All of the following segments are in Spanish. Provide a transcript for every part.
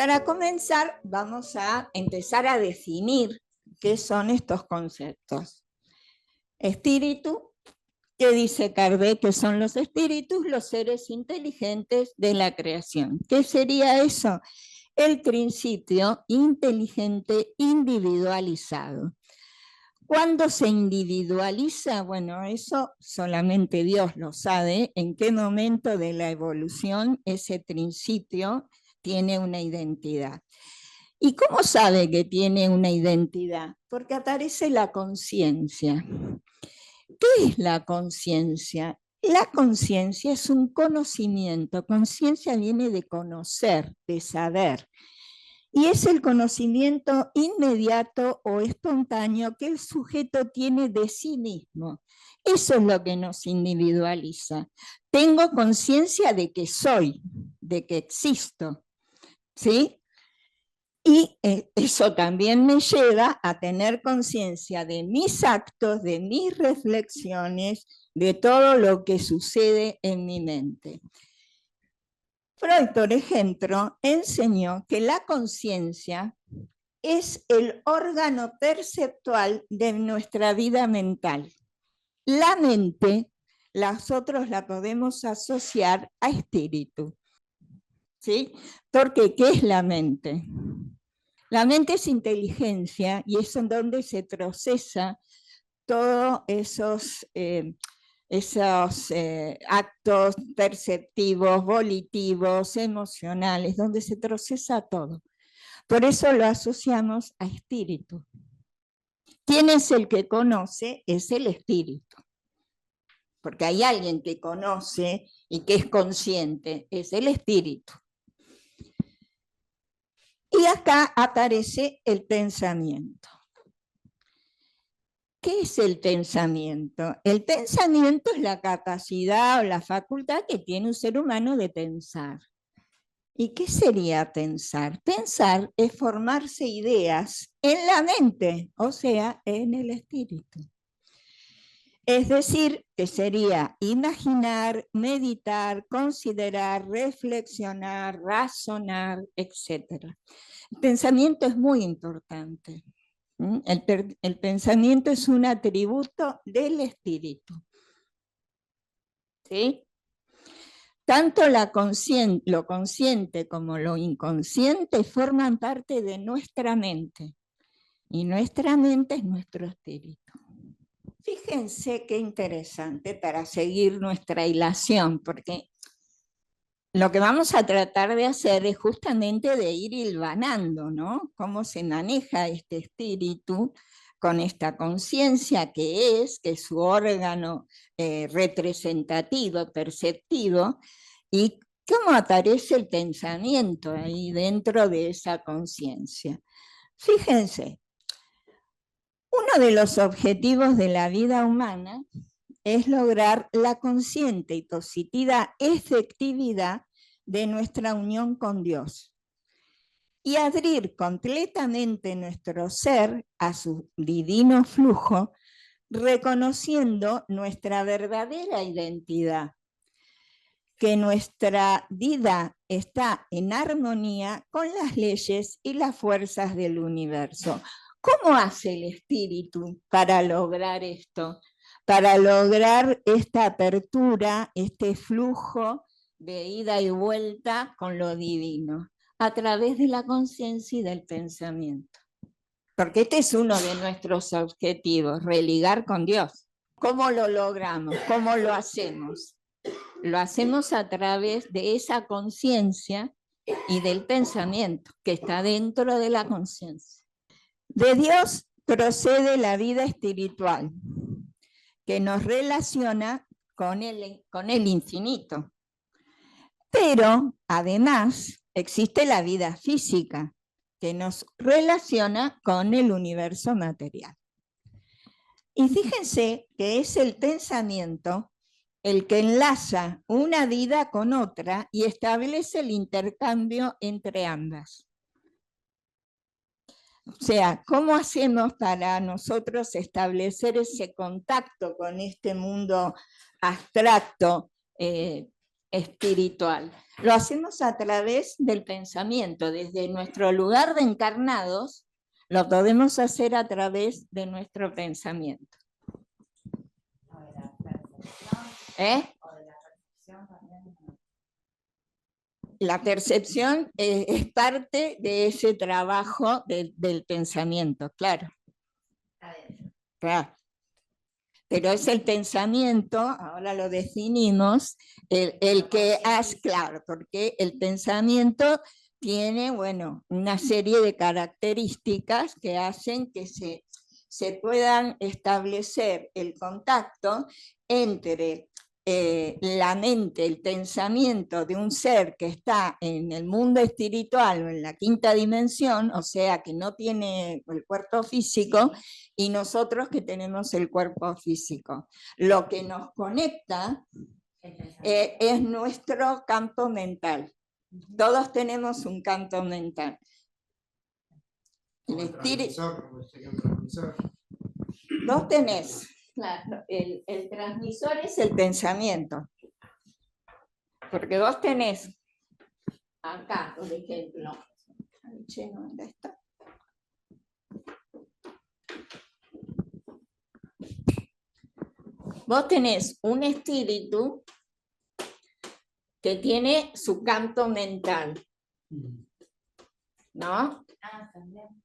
Para comenzar, vamos a empezar a definir qué son estos conceptos. Espíritu, ¿qué dice Kardec? Que son los espíritus, los seres inteligentes de la creación. ¿Qué sería eso? El principio inteligente individualizado. ¿Cuándo se individualiza? Bueno, eso solamente Dios lo sabe, en qué momento de la evolución ese principio tiene una identidad. ¿Y cómo sabe que tiene una identidad? Porque aparece la conciencia. ¿Qué es la conciencia? La conciencia es un conocimiento. Conciencia viene de conocer, de saber. Y es el conocimiento inmediato o espontáneo que el sujeto tiene de sí mismo. Eso es lo que nos individualiza. Tengo conciencia de que soy, de que existo, ¿sí? Y eso también me lleva a tener conciencia de mis actos, de mis reflexiones, de todo lo que sucede en mi mente. Freud, por ejemplo, enseñó que la conciencia es el órgano perceptual de nuestra vida mental. La mente, nosotros la podemos asociar a espíritu. ¿Sí? Porque, ¿qué es la mente? La mente es inteligencia y es en donde se procesa todos esos actos perceptivos, volitivos, emocionales, donde se procesa todo. Por eso lo asociamos a espíritu. ¿Quién es el que conoce? Es el espíritu. Porque hay alguien que conoce y que es consciente, es el espíritu. Y acá aparece el pensamiento. ¿Qué es el pensamiento? El pensamiento es la capacidad o la facultad que tiene un ser humano de pensar. ¿Y qué sería pensar? Pensar es formarse ideas en la mente, o sea, en el espíritu. Es decir, que sería imaginar, meditar, considerar, reflexionar, razonar, etc. El pensamiento es muy importante. El pensamiento es un atributo del espíritu. ¿Sí? Tanto lo consciente como lo inconsciente forman parte de nuestra mente. Y nuestra mente es nuestro espíritu. Fíjense qué interesante para seguir nuestra hilación, porque lo que vamos a tratar de hacer es justamente de ir hilvanando, ¿no? Cómo se maneja este espíritu con esta conciencia que es su órgano representativo, perceptivo, y cómo aparece el pensamiento ahí dentro de esa conciencia. Fíjense, uno de los objetivos de la vida humana es lograr la consciente y positiva efectividad de nuestra unión con Dios y abrir completamente nuestro ser a su divino flujo, reconociendo nuestra verdadera identidad, que nuestra vida está en armonía con las leyes y las fuerzas del universo. ¿Cómo hace el espíritu para lograr esto? Para lograr esta apertura, este flujo de ida y vuelta con lo divino, a través de la conciencia y del pensamiento. Porque este es uno de nuestros objetivos, religar con Dios. ¿Cómo lo logramos? ¿Cómo lo hacemos? Lo hacemos a través de esa conciencia y del pensamiento que está dentro de la conciencia. De Dios procede la vida espiritual, que nos relaciona con el infinito. Pero, además, existe la vida física, que nos relaciona con el universo material. Y fíjense que es el pensamiento el que enlaza una vida con otra y establece el intercambio entre ambas. O sea, ¿cómo hacemos para nosotros establecer ese contacto con este mundo abstracto, espiritual. Lo hacemos a través del pensamiento, desde nuestro lugar de encarnados, lo podemos hacer a través de nuestro pensamiento. La percepción es parte de ese trabajo del pensamiento, claro. Claro. Pero es el pensamiento, ahora lo definimos, el que hace, claro, porque el pensamiento tiene, bueno, una serie de características que hacen que se puedan establecer el contacto entre la mente, el pensamiento de un ser que está en el mundo espiritual o en la quinta dimensión, o sea, que no tiene el cuerpo físico, y nosotros que tenemos el cuerpo físico. Lo que nos conecta es nuestro campo mental. Todos tenemos un campo mental. El transmisor. Vos tenés, claro, el transmisor es el pensamiento. Porque vos tenés acá, por ejemplo, ¿dónde está? Vos tenés un espíritu que tiene su campo mental, ¿no? También.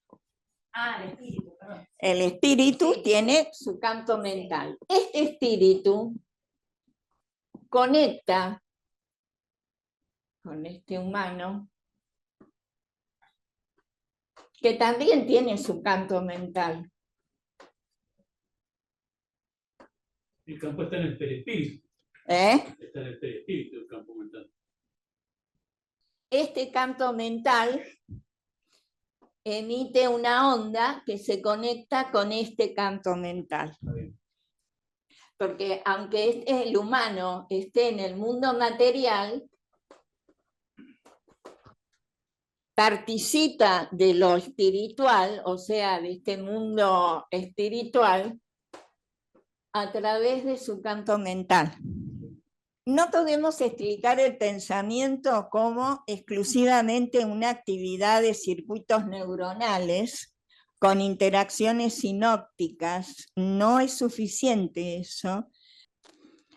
El espíritu, perdón. El espíritu tiene su campo mental. Este espíritu conecta con este humano, que también tiene su campo mental. El campo está en el perispíritu. Está en el perispíritu, el campo mental. Este campo mental emite una onda que se conecta con este campo mental. Porque aunque el humano esté en el mundo material, participa de lo espiritual, o sea, de este mundo espiritual, a través de su campo mental. No podemos explicar el pensamiento como exclusivamente una actividad de circuitos neuronales con interacciones sinópticas. No es suficiente eso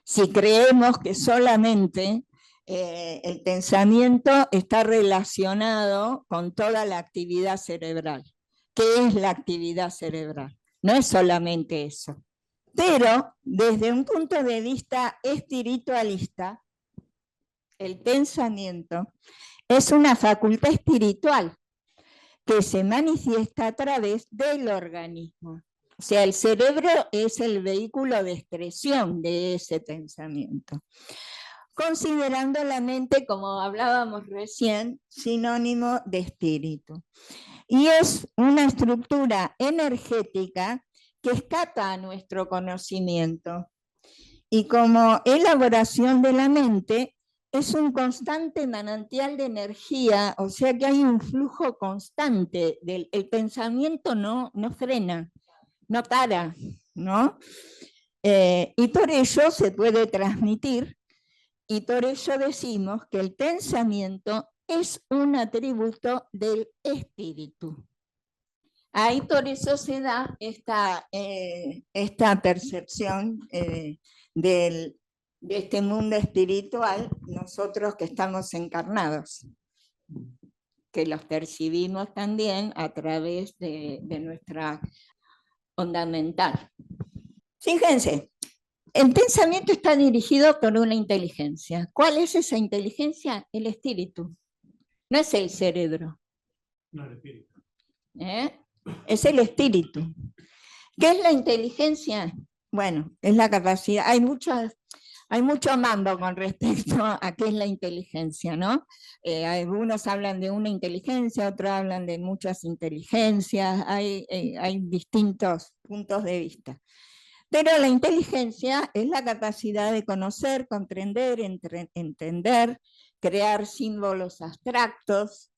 si creemos que solamente el pensamiento está relacionado con toda la actividad cerebral. ¿Qué es la actividad cerebral? No es solamente eso. Pero desde un punto de vista espiritualista, el pensamiento es una facultad espiritual que se manifiesta a través del organismo. O sea, el cerebro es el vehículo de expresión de ese pensamiento. Considerando la mente, como hablábamos recién, sinónimo de espíritu. Y es una estructura energética que escapa a nuestro conocimiento. Y como elaboración de la mente, es un constante manantial de energía, o sea que hay un flujo constante, el pensamiento no frena, no para, ¿no? Y por ello se puede transmitir, y por ello decimos que el pensamiento es un atributo del espíritu. Ahí por eso se da esta percepción de este mundo espiritual, nosotros que estamos encarnados, que los percibimos también a través de nuestra onda mental. Fíjense, el pensamiento está dirigido por una inteligencia. ¿Cuál es esa inteligencia? El espíritu, no es el cerebro. No, el espíritu. Es el espíritu. ¿Qué es la inteligencia? Bueno, es la capacidad. Hay mucho mambo con respecto a qué es la inteligencia, ¿no? Algunos hablan de una inteligencia, otros hablan de muchas inteligencias, hay distintos puntos de vista. Pero la inteligencia es la capacidad de conocer, comprender, entender, crear símbolos abstractos,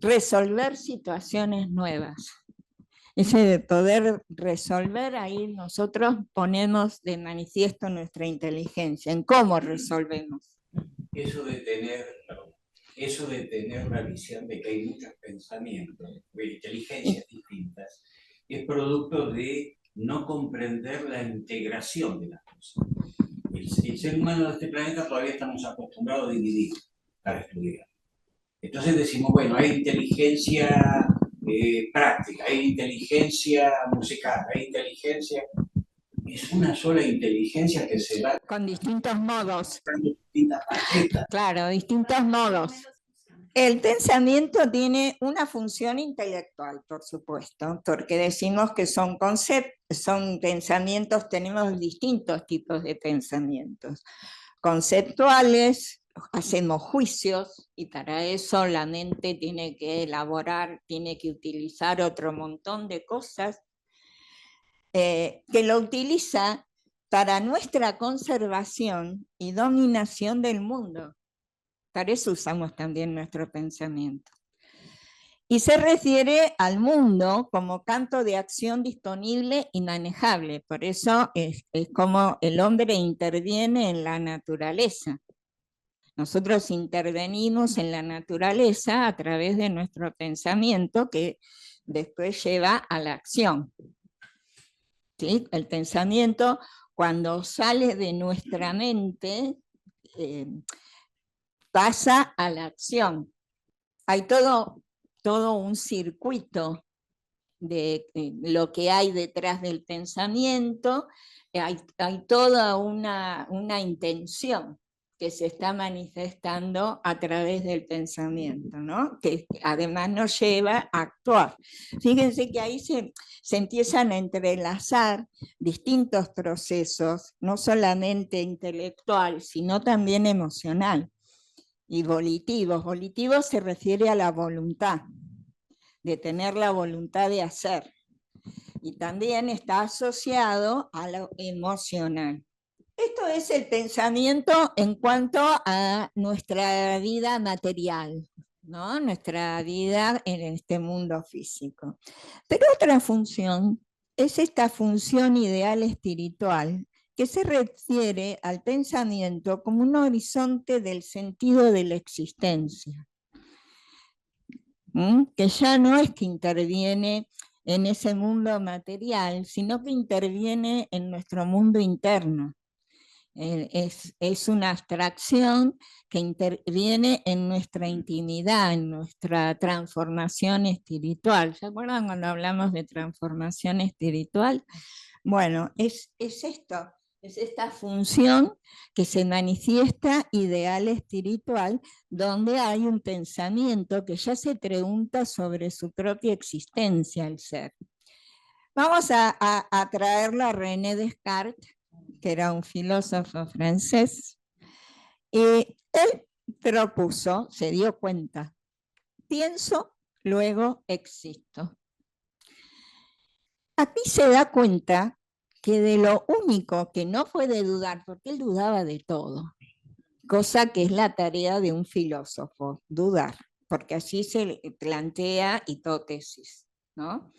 resolver situaciones nuevas. Ese de poder resolver, ahí nosotros ponemos de manifiesto nuestra inteligencia, en cómo resolvemos. Eso de tener la visión de que hay muchos pensamientos, inteligencias distintas, es producto de no comprender la integración de las cosas. El ser humano de este planeta todavía estamos acostumbrados a dividir para estudiar. Entonces decimos, bueno, hay inteligencia práctica, hay inteligencia musical, hay inteligencia... Es una sola inteligencia que se va... Con distintos modos. Distintas facetas. Claro, distintos modos. El pensamiento tiene una función intelectual, por supuesto, porque decimos que son pensamientos, tenemos distintos tipos de pensamientos. Conceptuales, hacemos juicios y para eso la mente tiene que elaborar, tiene que utilizar otro montón de cosas que lo utiliza para nuestra conservación y dominación del mundo. Para eso usamos también nuestro pensamiento. Y se refiere al mundo como campo de acción disponible y manejable. Por eso es como el hombre interviene en la naturaleza. Nosotros intervenimos en la naturaleza a través de nuestro pensamiento que después lleva a la acción. ¿Sí? El pensamiento, cuando sale de nuestra mente, pasa a la acción. Hay todo un circuito de lo que hay detrás del pensamiento, hay toda una intención que se está manifestando a través del pensamiento, ¿no? Que además nos lleva a actuar. Fíjense que ahí se empiezan a entrelazar distintos procesos, no solamente intelectual, sino también emocional. Y volitivos. Volitivos se refiere a la voluntad, de tener la voluntad de hacer. Y también está asociado a lo emocional. Esto es el pensamiento en cuanto a nuestra vida material, ¿no? Nuestra vida en este mundo físico. Pero otra función es esta función ideal espiritual que se refiere al pensamiento como un horizonte del sentido de la existencia, que ya no es que interviene en ese mundo material, sino que interviene en nuestro mundo interno. Es una abstracción que interviene en nuestra intimidad, en nuestra transformación espiritual. ¿Se acuerdan cuando hablamos de transformación espiritual? Bueno, es esto. Es esta función que se manifiesta ideal espiritual, donde hay un pensamiento que ya se pregunta sobre su propia existencia, el ser. Vamos a traerlo a René Descartes, que era un filósofo francés, y él propuso, se dio cuenta, pienso, luego existo. Aquí se da cuenta que de lo único que no puede dudar, porque él dudaba de todo, cosa que es la tarea de un filósofo, dudar, porque así se plantea hipótesis, ¿no?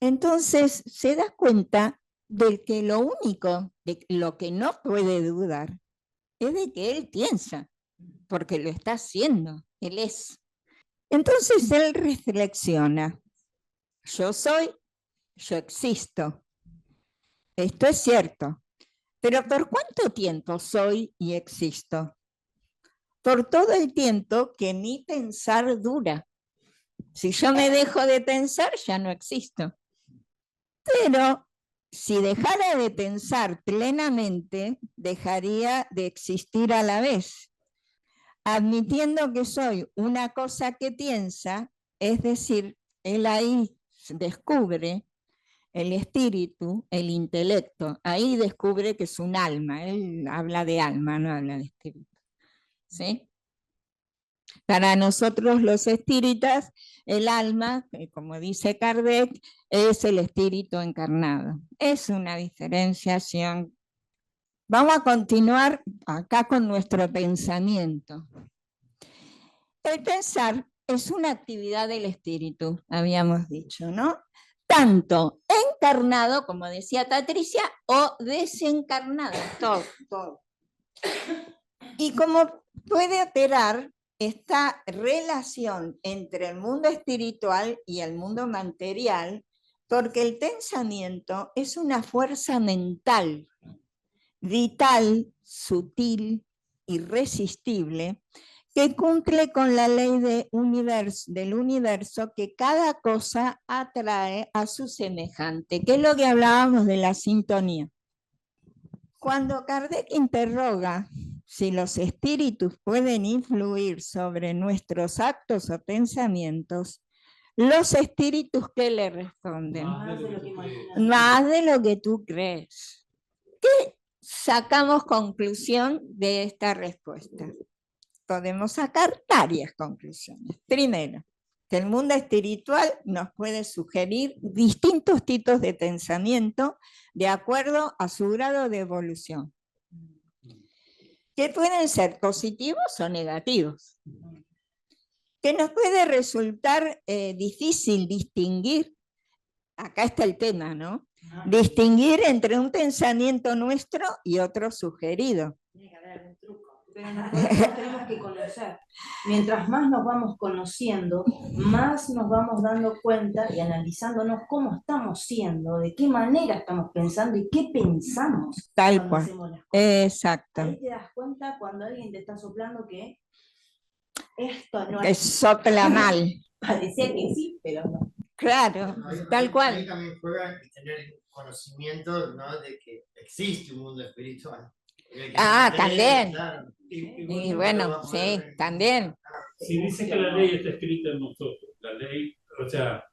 Entonces se da cuenta de que lo único, de lo que no puede dudar, es de que él piensa, porque lo está haciendo, él es. Entonces él reflexiona, yo soy, yo existo. Esto es cierto, pero ¿por cuánto tiempo soy y existo? Por todo el tiempo que mi pensar dura. Si yo me dejo de pensar, ya no existo. Pero si dejara de pensar plenamente, dejaría de existir a la vez. Admitiendo que soy una cosa que piensa, es decir, él ahí descubre el espíritu, el intelecto, ahí descubre que es un alma, él habla de alma, no habla de espíritu. ¿Sí? Para nosotros los espíritas, el alma, como dice Kardec, es el espíritu encarnado. Es una diferenciación. Vamos a continuar acá con nuestro pensamiento. El pensar es una actividad del espíritu, habíamos dicho, ¿no? Tanto encarnado, como decía Patricia, o desencarnado, todo. Y como puede operar esta relación entre el mundo espiritual y el mundo material, porque el pensamiento es una fuerza mental, vital, sutil, irresistible, que cumple con la ley del universo, que cada cosa atrae a su semejante, que es lo que hablábamos de la sintonía. Cuando Kardec interroga si los espíritus pueden influir sobre nuestros actos o pensamientos, los espíritus, ¿qué le responden? Más de lo que tú crees. ¿Qué sacamos conclusión de esta respuesta? Podemos sacar varias conclusiones. Primero, que el mundo espiritual nos puede sugerir distintos tipos de pensamiento de acuerdo a su grado de evolución, que pueden ser positivos o negativos, que nos puede resultar difícil distinguir, acá está el tema, ¿no? Distinguir entre un pensamiento nuestro y otro sugerido. Tiene que haber algún truco. Pero nosotros tenemos que conocer. Mientras más nos vamos conociendo, más nos vamos dando cuenta y analizándonos cómo estamos siendo, de qué manera estamos pensando y qué pensamos. Tal cual. Exacto. Ahí te das cuenta cuando alguien te está soplando que esto no es. Que sopla mal. Parecía que sí, pero no. Claro, tal cual. Ahí también juega tener conocimiento, ¿no?, de que existe un mundo espiritual. También. Claro. Y bueno, sí, también. Si dice que la ley está escrita en nosotros, la ley, o sea,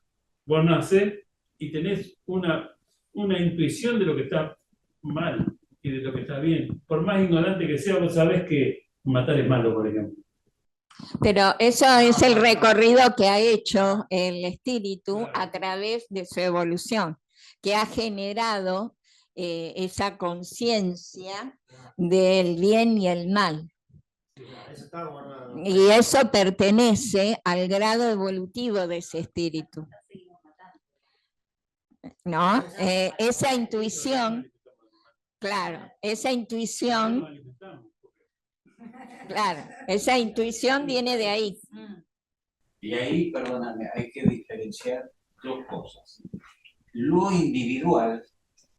vos nacés y tenés una intuición de lo que está mal y de lo que está bien. Por más ignorante que sea, vos sabés que matar es malo, por ejemplo. Pero eso es el recorrido que ha hecho el espíritu a través de su evolución, que ha generado esa conciencia del bien y el mal. Y eso pertenece al grado evolutivo de ese espíritu. ¿No? Esa intuición, claro, esa intuición viene de ahí. Y ahí, perdóname, hay que diferenciar dos cosas: lo individual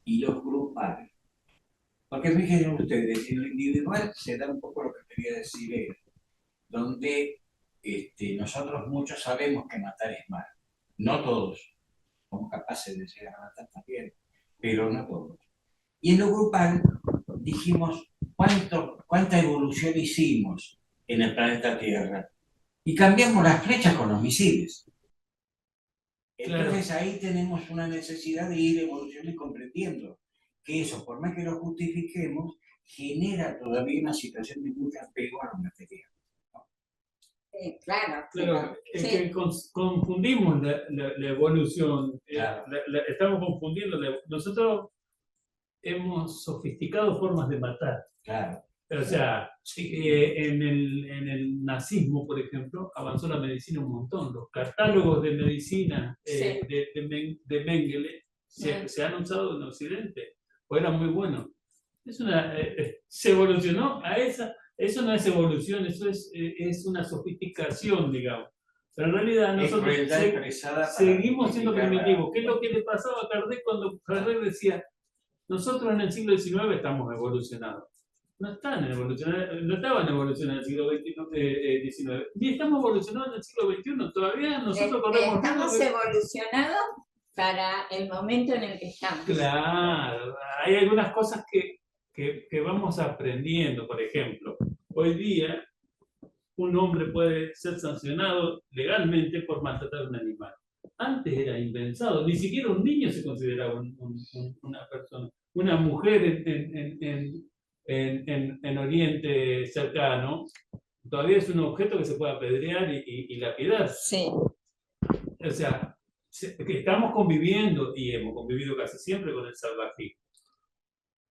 y lo grupal. Porque fíjense ustedes, en lo individual se da un poco lo que quería decir él, donde nosotros muchos sabemos que matar es malo. No todos somos capaces de llegar a matar también, pero no todos. Y en lo grupal dijimos cuánta evolución hicimos en el planeta Tierra y cambiamos las flechas con los misiles. Entonces ahí tenemos una necesidad de ir evolucionando y comprendiendo que eso, por más que lo justifiquemos, genera todavía una situación de mucho apego a lo material. Claro. Es que confundimos la evolución. Claro. Estamos confundiendo. Nosotros hemos sofisticado formas de matar. Claro. O sea, en el nazismo, por ejemplo, avanzó la medicina un montón. Los catálogos de medicina de Mengele se han usado en Occidente, o eran muy buenos. Se evolucionó a esa. Eso no es evolución, eso es una sofisticación, digamos. Pero en realidad nosotros seguimos siendo primitivos. ¿Qué es lo que le pasaba a Kardec cuando Kardec decía, nosotros en el siglo XIX estamos evolucionados? No estaban evolucionando en el siglo XIX, ni estamos evolucionando en el siglo XXI. Todavía nosotros corremos. Estamos evolucionados para el momento en el que estamos. Claro, hay algunas cosas que vamos aprendiendo. Por ejemplo, hoy día un hombre puede ser sancionado legalmente por maltratar a un animal. Antes era impensado, ni siquiera un niño se consideraba una persona. Una mujer en Oriente cercano todavía es un objeto que se puede apedrear y lapidar. Sí. O sea, que estamos conviviendo y hemos convivido casi siempre con el salvajismo.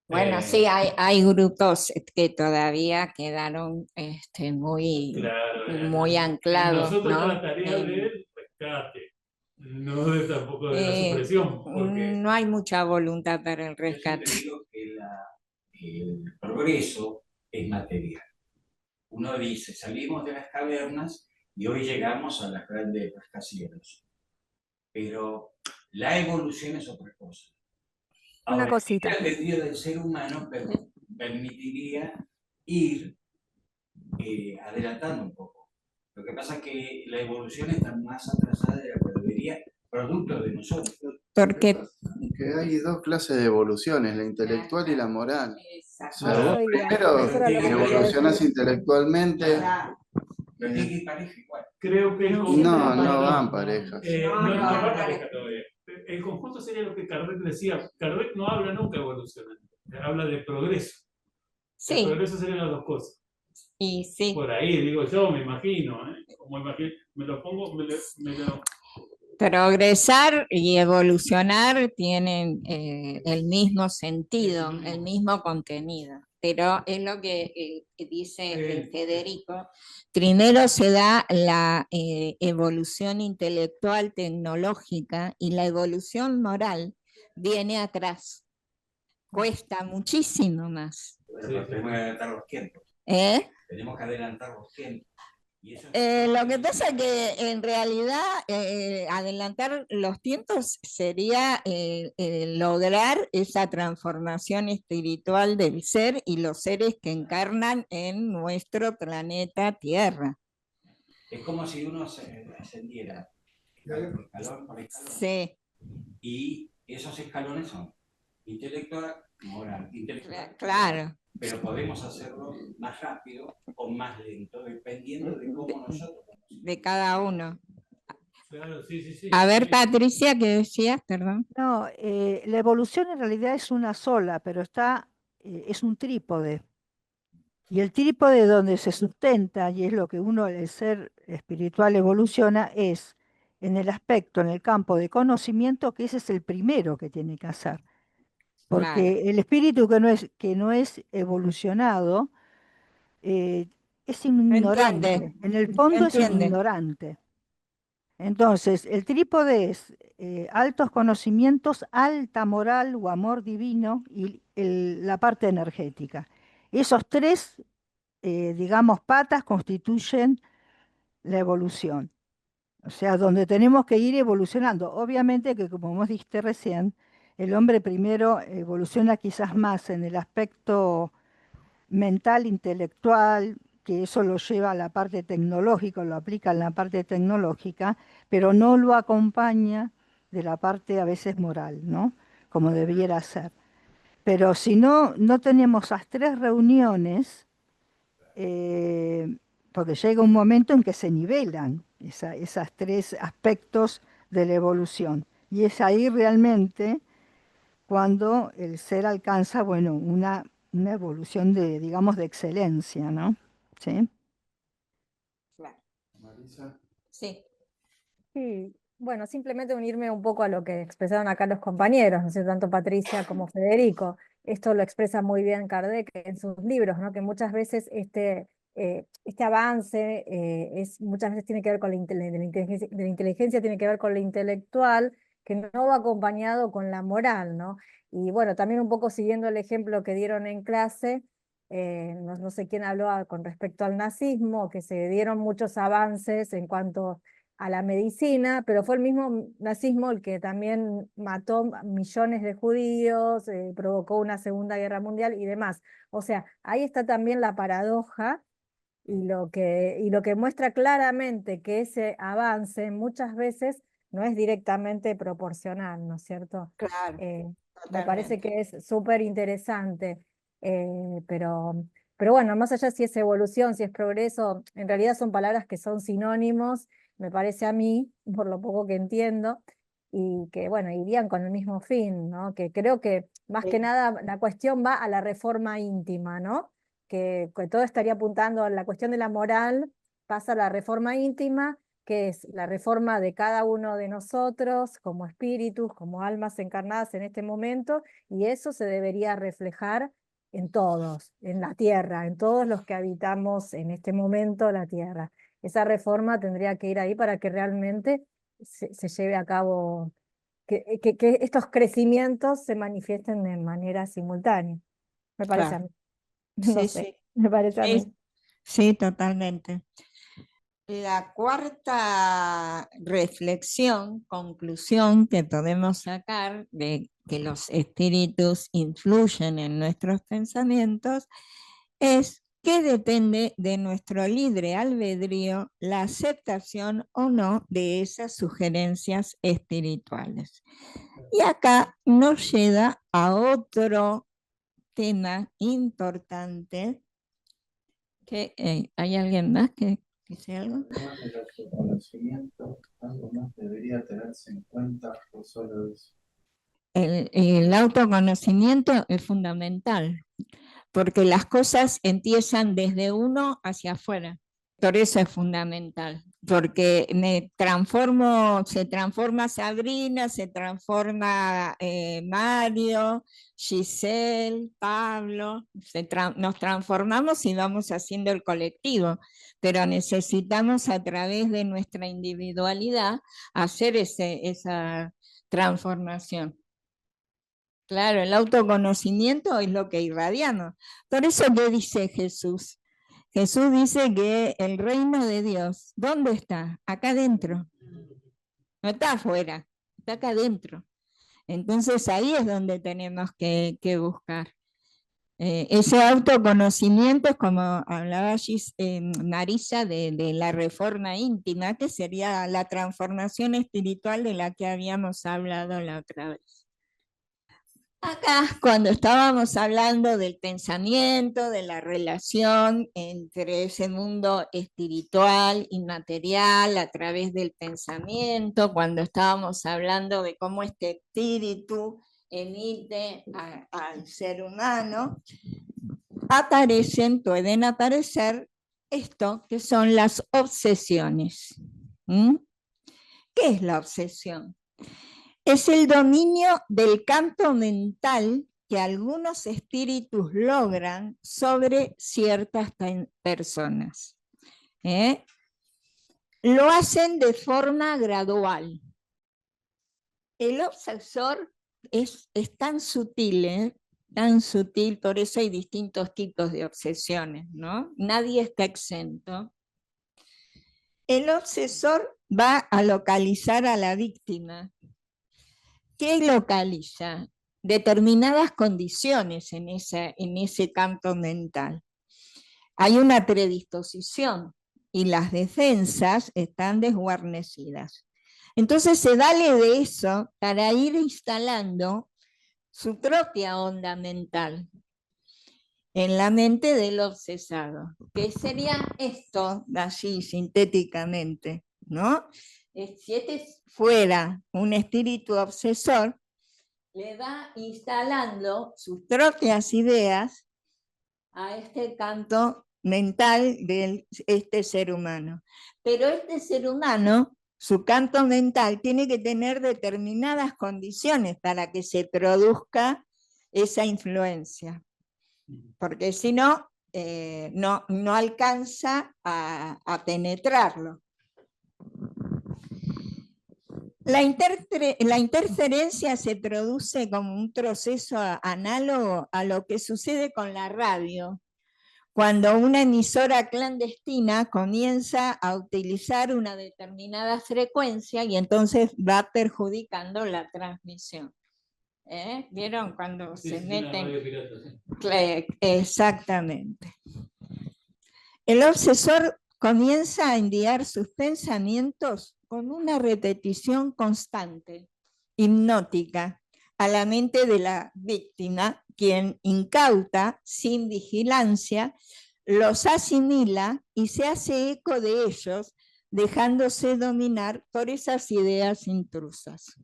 Bueno, sí, hay grupos que todavía quedaron muy anclados. Nosotros, ¿no? la tarea del rescate, no tampoco de la supresión. Porque no hay mucha voluntad para el rescate. Yo siempre digo que el progreso es material. uno dice, salimos de las cavernas y hoy llegamos a las grandes rascacielos. Pero la evolución es otra cosa. Una Ahora, cosita. el sentido del ser humano permitiría ir adelantando un poco. Lo que pasa es que la evolución está más atrasada de lo que debería, producto de nosotros. Porque Que hay dos clases de evoluciones, la intelectual y la moral. O sea, A eso vos iba. primero Eso era lo que quería evolucionás decir. intelectualmente. Pero tiene que ir pareja igual. Creo que el No, conjunto- no van parejas. no va pareja todavía. El conjunto sería lo que Kardec decía. Kardec no habla nunca de evolución, habla de progreso. El sí, progreso serían las dos cosas. y sí. Por ahí, digo yo, me imagino. Como me lo pongo, Progresar y evolucionar tienen el mismo sentido, el mismo contenido, pero es lo que dice Federico. Primero se da la evolución intelectual tecnológica y la evolución moral viene atrás. Cuesta muchísimo más. Bueno, pero tenemos que adelantar los tiempos. Tenemos que adelantar los tiempos. Lo que pasa es que en realidad adelantar los tiempos sería lograr esa transformación espiritual del ser y los seres que encarnan en nuestro planeta Tierra. Es como si uno ascendiera escalón por escalón. Sí. Y esos escalones son intelectual, moral, intelectual. Claro. Pero podemos hacerlo más rápido o más lento, dependiendo de cómo nosotros. De cada uno. Claro, sí. A ver, Patricia, ¿qué decías? Perdón. No, la evolución en realidad es una sola, pero es un trípode. Y el trípode donde se sustenta, y es lo que uno, el ser espiritual, evoluciona, es en el aspecto, en el campo de conocimiento, que ese es el primero que tiene que hacer. Porque el espíritu que no es evolucionado es ignorante. En el fondo es un ignorante. Entonces, el trípode es altos conocimientos, alta moral o amor divino y la parte energética. Esos tres, digamos, patas constituyen la evolución. O sea, donde tenemos que ir evolucionando. Obviamente que, como vos dijiste recién, el hombre primero evoluciona quizás más en el aspecto mental, intelectual, que eso lo lleva a la parte tecnológica, lo aplica en la parte tecnológica, pero no lo acompaña de la parte a veces moral, ¿no? Como debiera ser. Pero si no tenemos esas tres reuniones, porque llega un momento en que se nivelan esas tres aspectos de la evolución. Y es ahí realmente cuando el ser alcanza, bueno, una evolución de, digamos, de excelencia, ¿no? ¿Sí? Claro. Marisa. Sí. Sí, bueno, simplemente unirme un poco a lo que expresaron acá los compañeros, no sé, tanto Patricia como Federico. Esto lo expresa muy bien Kardec en sus libros, ¿no? Que muchas veces este avance muchas veces tiene que ver con de la inteligencia tiene que ver con lo intelectual, que no va acompañado con la moral, ¿no? Y bueno, también un poco siguiendo el ejemplo que dieron en clase, no sé quién habló con respecto al nazismo, que se dieron muchos avances en cuanto a la medicina, pero fue el mismo nazismo el que también mató millones de judíos, provocó una Segunda Guerra Mundial y demás. O sea, ahí está también la paradoja y lo que muestra claramente que ese avance muchas veces no es directamente proporcional, ¿no es cierto? Claro. Me parece que es súper interesante, pero bueno, más allá si es evolución, si es progreso, en realidad son palabras que son sinónimos, me parece a mí, por lo poco que entiendo, y que bueno, irían con el mismo fin, ¿no? Que creo que más que nada la cuestión va a la reforma íntima, ¿no? Que todo estaría apuntando a la cuestión de la moral, pasa a la reforma íntima, que es la reforma de cada uno de nosotros como espíritus, como almas encarnadas en este momento, y eso se debería reflejar en todos, en la tierra, en todos los que habitamos en este momento la tierra. Esa reforma tendría que ir ahí para que realmente se lleve a cabo, que estos crecimientos se manifiesten de manera simultánea. Me parece a mí. No Sí, sé, sí. me parece a mí. Sí, totalmente. La cuarta reflexión, conclusión que podemos sacar de que los espíritus influyen en nuestros pensamientos es que depende de nuestro libre albedrío la aceptación o no de esas sugerencias espirituales. Y acá nos lleva a otro tema importante que ¿hay alguien más que dice algo? Además del autoconocimiento, algo más debería tenerse en cuenta o solo eso. El autoconocimiento es fundamental, porque las cosas empiezan desde uno hacia afuera. Por eso es fundamental, porque se transforma Sabrina, se transforma Mario, Giselle, Pablo, nos transformamos y vamos haciendo el colectivo, pero necesitamos a través de nuestra individualidad hacer esa transformación. Claro, el autoconocimiento es lo que irradiamos. Por eso, ¿qué dice Jesús? Jesús dice que el reino de Dios, ¿dónde está? Acá adentro. No está afuera, está acá adentro. Entonces ahí es donde tenemos que buscar. Ese autoconocimiento es como hablaba Marisa de la reforma íntima, que sería la transformación espiritual de la que habíamos hablado la otra vez. Acá, cuando estábamos hablando del pensamiento, de la relación entre ese mundo espiritual, inmaterial, a través del pensamiento, cuando estábamos hablando de cómo este espíritu emite al ser humano, pueden aparecer esto que son las obsesiones. ¿Qué es la obsesión? Es el dominio del campo mental que algunos espíritus logran sobre ciertas personas. Lo hacen de forma gradual. El obsesor es tan sutil, por eso hay distintos tipos de obsesiones, ¿no? Nadie está exento. El obsesor va a localizar a la víctima. ¿Qué localiza? Determinadas condiciones en ese campo mental. Hay una predisposición y las defensas están desguarnecidas. Entonces se vale de eso para ir instalando su propia onda mental en la mente del obsesado, que sería esto así sintéticamente, ¿no? Si este fuera un espíritu obsesor, le va instalando sus propias ideas a este campo mental de este ser humano. Pero este ser humano, su campo mental, tiene que tener determinadas condiciones para que se produzca esa influencia, porque si no, no alcanza a penetrarlo. La interferencia se produce como un proceso análogo a lo que sucede con la radio, cuando una emisora clandestina comienza a utilizar una determinada frecuencia y entonces va perjudicando la transmisión. ¿Vieron cuando se meten? Exactamente. El obsesor comienza a enviar sus pensamientos con una repetición constante, hipnótica, a la mente de la víctima, quien incauta, sin vigilancia, los asimila y se hace eco de ellos, dejándose dominar por esas ideas intrusas.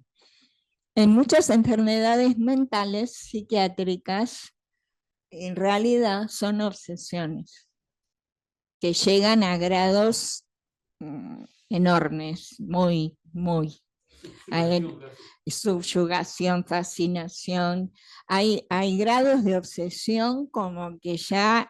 En muchas enfermedades mentales psiquiátricas, en realidad son obsesiones que llegan a grados enormes, muy. Subyugación, fascinación. Hay grados de obsesión como que ya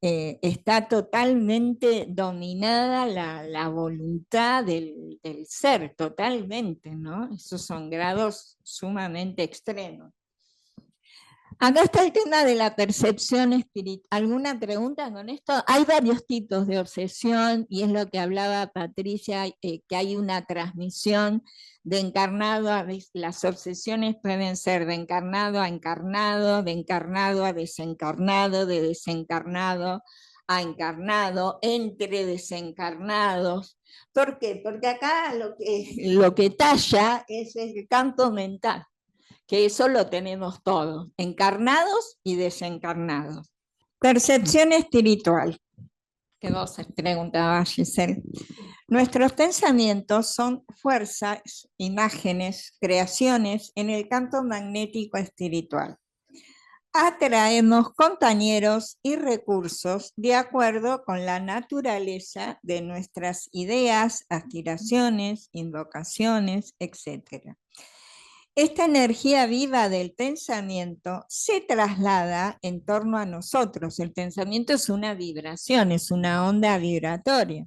está totalmente dominada la voluntad del ser, totalmente, ¿no? Esos son grados sumamente extremos. Acá está el tema de la percepción espiritual. ¿Alguna pregunta con esto? Hay varios tipos de obsesión y es lo que hablaba Patricia, que hay una transmisión de encarnado a las obsesiones pueden ser de encarnado a encarnado, de encarnado a desencarnado, de desencarnado a encarnado, entre desencarnados. ¿Por qué? Porque acá lo que talla es el campo mental, que eso lo tenemos todos, encarnados y desencarnados. Percepción espiritual, que vos preguntabas, Giselle. Nuestros pensamientos son fuerzas, imágenes, creaciones en el campo magnético espiritual. Atraemos compañeros y recursos de acuerdo con la naturaleza de nuestras ideas, aspiraciones, invocaciones, etc. Esta energía viva del pensamiento se traslada en torno a nosotros. El pensamiento es una vibración, es una onda vibratoria.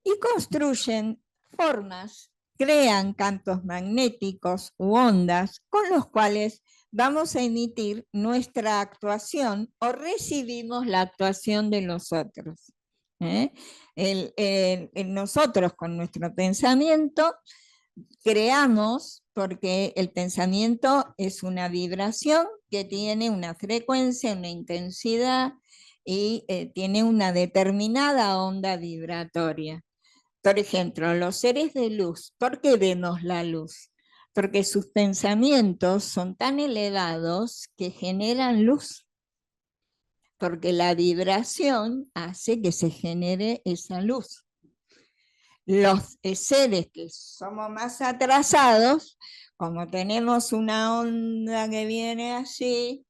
Y construyen formas, crean campos magnéticos u ondas con los cuales vamos a emitir nuestra actuación o recibimos la actuación de los otros. Nosotros con nuestro pensamiento creamos, porque el pensamiento es una vibración que tiene una frecuencia, una intensidad y tiene una determinada onda vibratoria. Por ejemplo, los seres de luz, ¿por qué vemos la luz? Porque sus pensamientos son tan elevados que generan luz. Porque la vibración hace que se genere esa luz. Los seres que somos más atrasados, como tenemos una onda que viene así,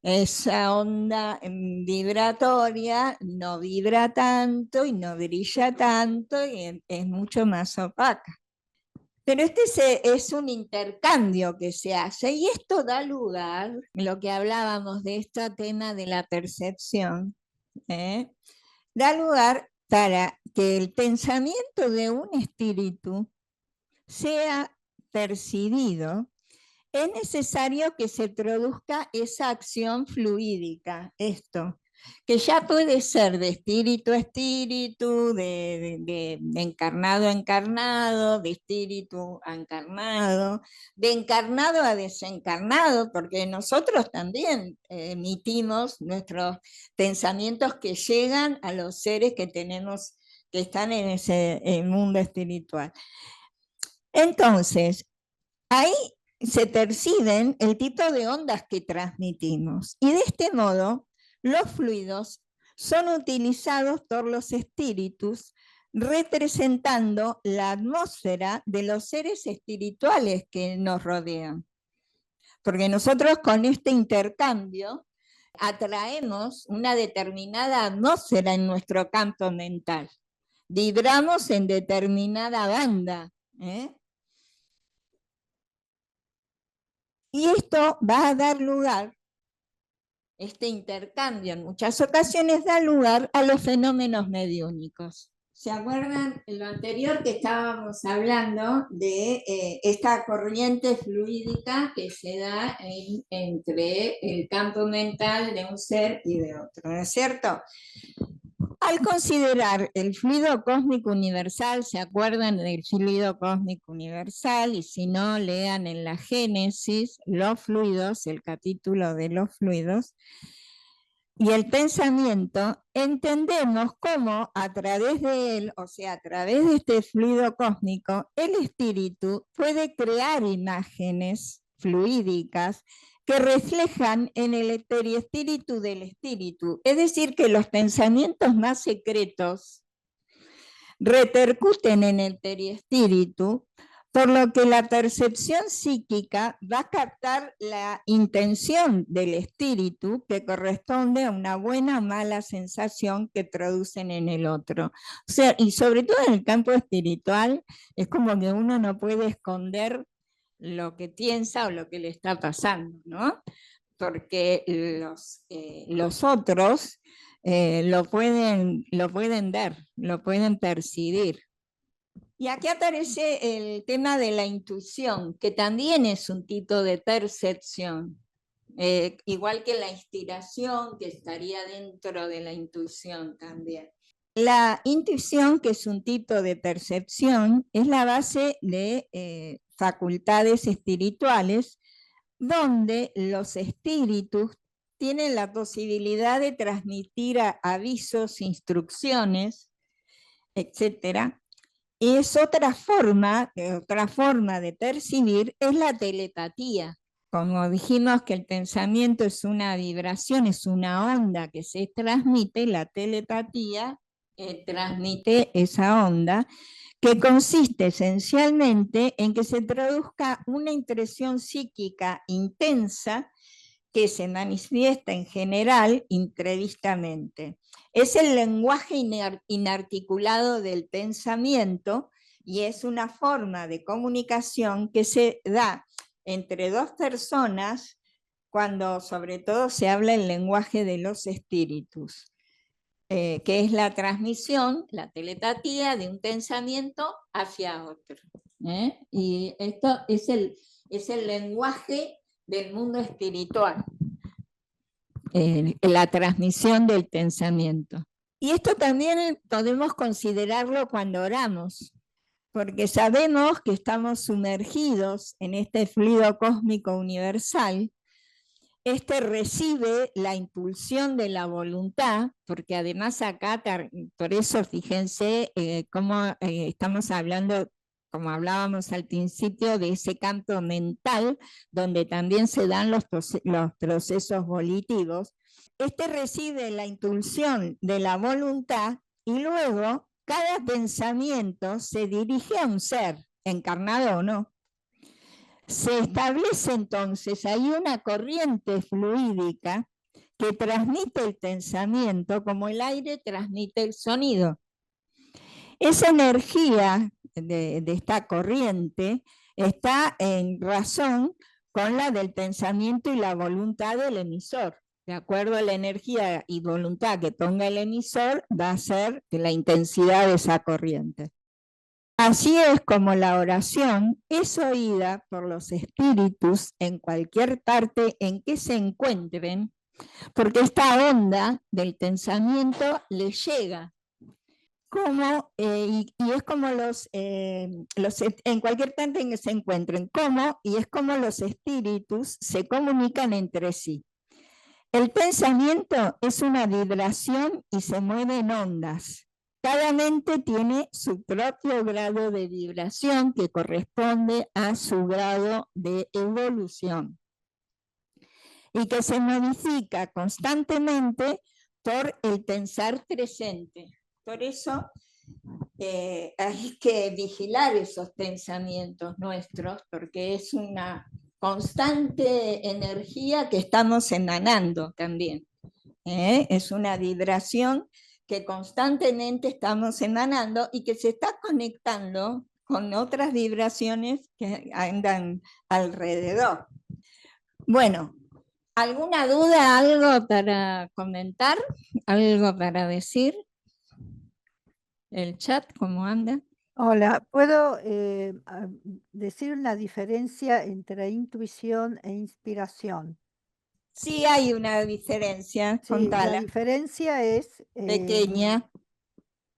esa onda vibratoria no vibra tanto y no brilla tanto y es mucho más opaca. Pero este es un intercambio que se hace y esto da lugar, lo que hablábamos de este tema de la percepción, da lugar para que el pensamiento de un espíritu sea percibido. Es necesario que se produzca esa acción fluídica, esto, que ya puede ser de espíritu a espíritu, de encarnado a encarnado, de espíritu a encarnado, de encarnado a desencarnado, porque nosotros también emitimos nuestros pensamientos que llegan a los seres que tenemos, que están en ese mundo espiritual. Entonces, ahí se perciben el tipo de ondas que transmitimos y de este modo los fluidos son utilizados por los espíritus representando la atmósfera de los seres espirituales que nos rodean. Porque nosotros con este intercambio atraemos una determinada atmósfera en nuestro campo mental. Vibramos en determinada banda, y esto va a dar lugar, este intercambio en muchas ocasiones da lugar a los fenómenos mediúnicos. ¿Se acuerdan en lo anterior que estábamos hablando de esta corriente fluídica que se da entre el campo mental de un ser y de otro, ¿no es cierto? Al considerar el fluido cósmico universal, ¿se acuerdan del fluido cósmico universal? Y si no, lean en la Génesis los fluidos, el capítulo de los fluidos, y el pensamiento, entendemos cómo a través de él, o sea, a través de este fluido cósmico, el espíritu puede crear imágenes fluídicas que reflejan en el espíritu del espíritu. Es decir, que los pensamientos más secretos repercuten en el perispíritu, por lo que la percepción psíquica va a captar la intención del espíritu que corresponde a una buena o mala sensación que producen en el otro. O sea, y sobre todo en el campo espiritual, es como que uno no puede esconder lo que piensa o lo que le está pasando, ¿no? Porque los otros lo pueden ver, lo pueden percibir. Y aquí aparece el tema de la intuición, que también es un tipo de percepción. igual que la inspiración, que estaría dentro de la intuición también. La intuición, que es un tipo de percepción, es la base de facultades espirituales, donde los espíritus tienen la posibilidad de transmitir avisos, instrucciones, etcétera. Y es otra forma de percibir, es la telepatía. Como dijimos que el pensamiento es una vibración, es una onda que se transmite, la telepatía transmite esa onda, que consiste esencialmente en que se produzca una impresión psíquica intensa que se manifiesta en general imprevistamente. Es el lenguaje inarticulado del pensamiento y es una forma de comunicación que se da entre dos personas cuando sobre todo se habla el lenguaje de los espíritus, que es la transmisión, la telepatía de un pensamiento hacia otro. Y esto es el lenguaje del mundo espiritual, la transmisión del pensamiento. Y esto también podemos considerarlo cuando oramos, porque sabemos que estamos sumergidos en este fluido cósmico universal. Este recibe la impulsión de la voluntad, porque además acá, por eso fíjense cómo estamos hablando, como hablábamos al principio, de ese campo mental, donde también se dan los procesos volitivos. Este recibe la impulsión de la voluntad y luego cada pensamiento se dirige a un ser, encarnado o no. Se establece entonces ahí una corriente fluídica que transmite el pensamiento como el aire transmite el sonido. Esa energía de esta corriente está en razón con la del pensamiento y la voluntad del emisor. De acuerdo a la energía y voluntad que ponga el emisor, va a ser la intensidad de esa corriente. Así es como la oración es oída por los espíritus en cualquier parte en que se encuentren, porque esta onda del pensamiento les llega. Y es como en cualquier parte en que se encuentren, y es como los espíritus se comunican entre sí. El pensamiento es una vibración y se mueve en ondas. Cada mente tiene su propio grado de vibración que corresponde a su grado de evolución y que se modifica constantemente por el pensar presente. Por eso hay que vigilar esos pensamientos nuestros, porque es una constante energía que estamos emanando también. Es una vibración que constantemente estamos emanando y que se está conectando con otras vibraciones que andan alrededor. Bueno, ¿alguna duda, algo para comentar? ¿Algo para decir? ¿El chat cómo anda? Hola, ¿puedo decir una diferencia entre intuición e inspiración? Sí hay una diferencia, Sí, la contala. diferencia es... Pequeña.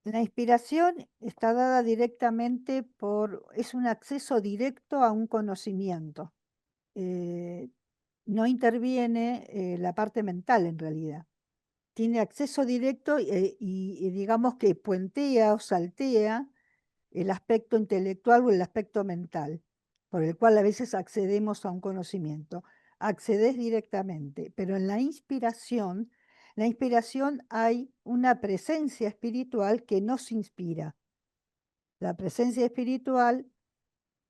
La inspiración está dada directamente es un acceso directo a un conocimiento. No interviene la parte mental en realidad. Tiene acceso directo y digamos que puentea o saltea el aspecto intelectual o el aspecto mental, por el cual a veces accedemos a un conocimiento. Accedes directamente, pero en la inspiración hay una presencia espiritual que nos inspira. La presencia espiritual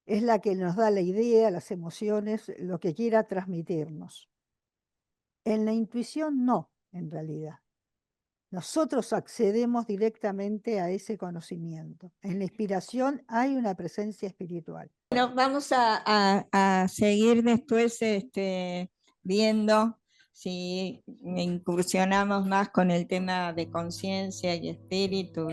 es la que nos da la idea, las emociones, lo que quiera transmitirnos. En la intuición no, en realidad. Nosotros accedemos directamente a ese conocimiento. En la inspiración hay una presencia espiritual. Bueno, vamos a seguir después viendo si incursionamos más con el tema de conciencia y espíritu.